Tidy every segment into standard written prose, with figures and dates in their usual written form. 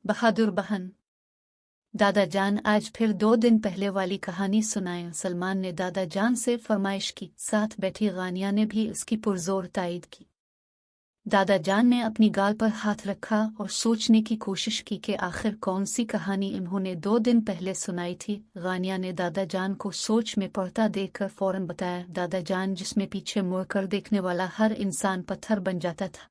बहादुर बहन। दादा जान आज फिर 2 दिन पहले वाली कहानी सुनाएं। सलमान ने दादा जान से फरमाइश की। साथ बैठी गानिया ने भी उसकी पुरजोर तायद की। दादा जान ने अपनी गाल पर हाथ रखा और सोचने की कोशिश की कि आखिर कौन सी कहानी इन्होंने 2 दिन पहले सुनाई थी। गानिया ने दादा जान को सोच में पड़ता देखकर फौरन बताया, दादा जान, जिसमें पीछे मुड़कर देखने वाला हर इंसान पत्थर बन जाता था।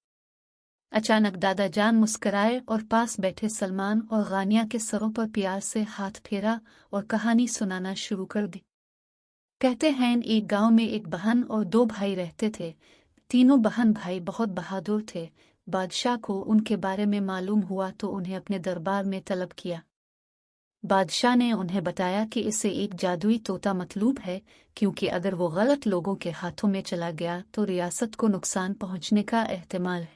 अचानक दादा जान मुस्कराए और पास बैठे सलमान और गानिया के सरों पर प्यार से हाथ फेरा और कहानी सुनाना शुरू कर दी। कहते हैं, एक गांव में एक बहन और 2 भाई रहते थे। तीनों बहन भाई बहुत बहादुर थे। बादशाह को उनके बारे में मालूम हुआ तो उन्हें अपने दरबार में तलब किया। बादशाह ने उन्हें बताया कि इसे एक जादुई तोता मतलूब है, क्योंकि अगर वो गलत लोगों के हाथों में चला गया तो रियासत को नुकसान पहुंचने का एहतिमाल है।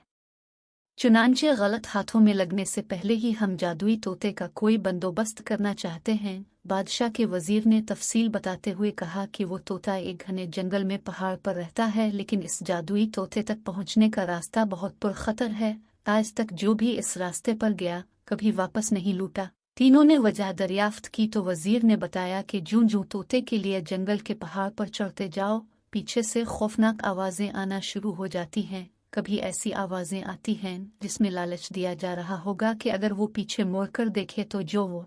चुनांचे गलत हाथों में लगने से पहले ही हम जादुई तोते का कोई बंदोबस्त करना चाहते हैं। बादशाह के वजीर ने तफसील बताते हुए कहा कि वो तोता एक घने जंगल में पहाड़ पर रहता है, लेकिन इस जादुई तोते तक पहुंचने का रास्ता बहुत पुरखतर है। आज तक जो भी इस रास्ते पर गया कभी वापस नहीं लौटा। तीनों ने वजह दरियाफ्त की तो वजीर ने बताया कि जूं जूं तोते के लिए जंगल के पहाड़ पर चढ़ते जाओ, पीछे से खौफनाक आवाजें आना शुरू हो जाती हैं। कभी ऐसी आवाजें आती हैं जिसमें लालच दिया जा रहा होगा कि अगर वो पीछे मुड़कर देखे तो जो वो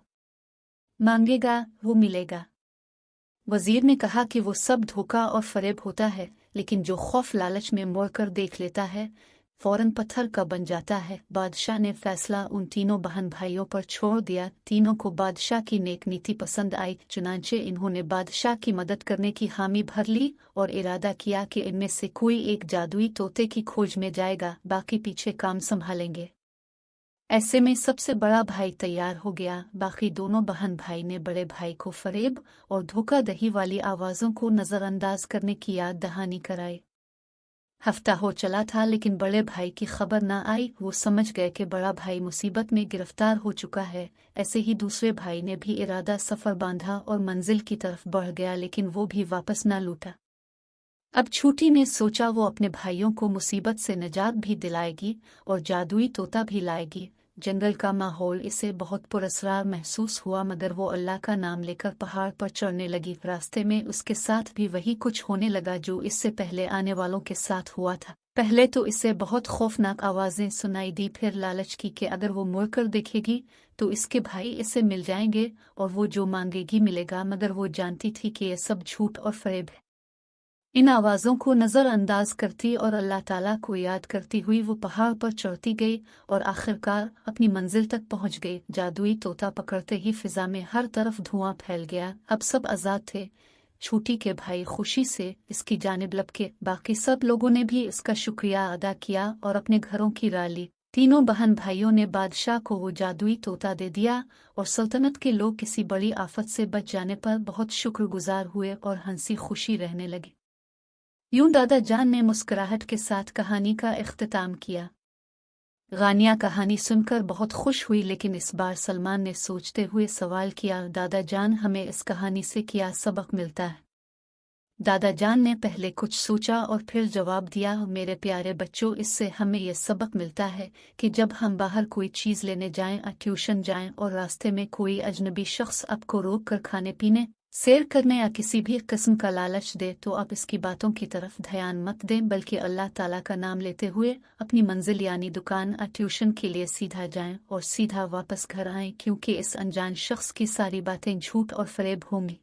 मांगेगा वो मिलेगा। वजीर ने कहा कि वो सब धोखा और फरेब होता है, लेकिन जो खौफ लालच में मुड़कर देख लेता है फौरन पत्थर का बन जाता है। बादशाह ने फैसला उन तीनों बहन भाइयों पर छोड़ दिया। तीनों को बादशाह की नेक नीति पसंद आई, चुनांचे इन्होंने बादशाह की मदद करने की हामी भर ली और इरादा किया कि इनमें से कोई एक जादुई तोते की खोज में जाएगा, बाकी पीछे काम संभालेंगे। ऐसे में सबसे बड़ा भाई तैयार हो गया। बाकी दोनों बहन भाई ने बड़े भाई को फरेब और धोखाधड़ी वाली आवाजों को नजरअंदाज करने की याद दहानी कराई। हफ्ता हो चला था लेकिन बड़े भाई की खबर न आई। वो समझ गए कि बड़ा भाई मुसीबत में गिरफ्तार हो चुका है। ऐसे ही दूसरे भाई ने भी इरादा सफर बांधा और मंजिल की तरफ बढ़ गया, लेकिन वो भी वापस न लौटा। अब छोटी ने सोचा वो अपने भाइयों को मुसीबत से निजात भी दिलाएगी और जादुई तोता भी लाएगी। जंगल का माहौल इसे बहुत पुरस्कार महसूस हुआ, मगर वो अल्लाह का नाम लेकर पहाड़ पर चढ़ने लगी। रास्ते में उसके साथ भी वही कुछ होने लगा जो इससे पहले आने वालों के साथ हुआ था। पहले तो इसे बहुत खौफनाक आवाजें सुनाई दी, फिर लालच की कि अगर वो मुड़कर देखेगी तो इसके भाई इसे मिल जाएंगे और वो जो मांगेगी मिलेगा, मगर वो जानती थी कि ये सब झूठ और फरेब है। इन आवाज़ों को नज़रअंदाज करती और अल्लाह ताला को याद करती हुई वो पहाड़ पर चढ़ती गई और आखिरकार अपनी मंजिल तक पहुंच गई। जादुई तोता पकड़ते ही फिजा में हर तरफ धुआं फैल गया। अब सब आज़ाद थे। छोटी के भाई खुशी से इसकी जानिब लपके। बाकी सब लोगों ने भी इसका शुक्रिया अदा किया और अपने घरों की राह ली। तीनों बहन भाइयों ने बादशाह को वो जादुई तोता दे दिया और सल्तनत के लोग किसी बड़ी आफत से बच जाने पर बहुत शुक्रगुजार हुए और हंसी खुशी रहने लगे। यूं दादा जान ने मुस्कुराहट के साथ कहानी का इख्तिताम किया। गानिया कहानी सुनकर बहुत खुश हुई, लेकिन इस बार सलमान ने सोचते हुए सवाल किया, दादा जान, हमें इस कहानी से क्या सबक मिलता है? दादा जान ने पहले कुछ सोचा और फिर जवाब दिया, मेरे प्यारे बच्चों, इससे हमें यह सबक मिलता है कि जब हम बाहर कोई चीज़ लेने जाएं, ट्यूशन जाएं और रास्ते में कोई अजनबी शख्स आपको रोक कर खाने पीने, सैर करने या किसी भी किस्म का लालच दे तो आप इसकी बातों की तरफ ध्यान मत दें, बल्कि अल्लाह ताला का नाम लेते हुए अपनी मंजिल यानी दुकान या ट्यूशन के लिए सीधा जाएं और सीधा वापस घर आएं, क्योंकि इस अनजान शख्स की सारी बातें झूठ और फरेब होंगी।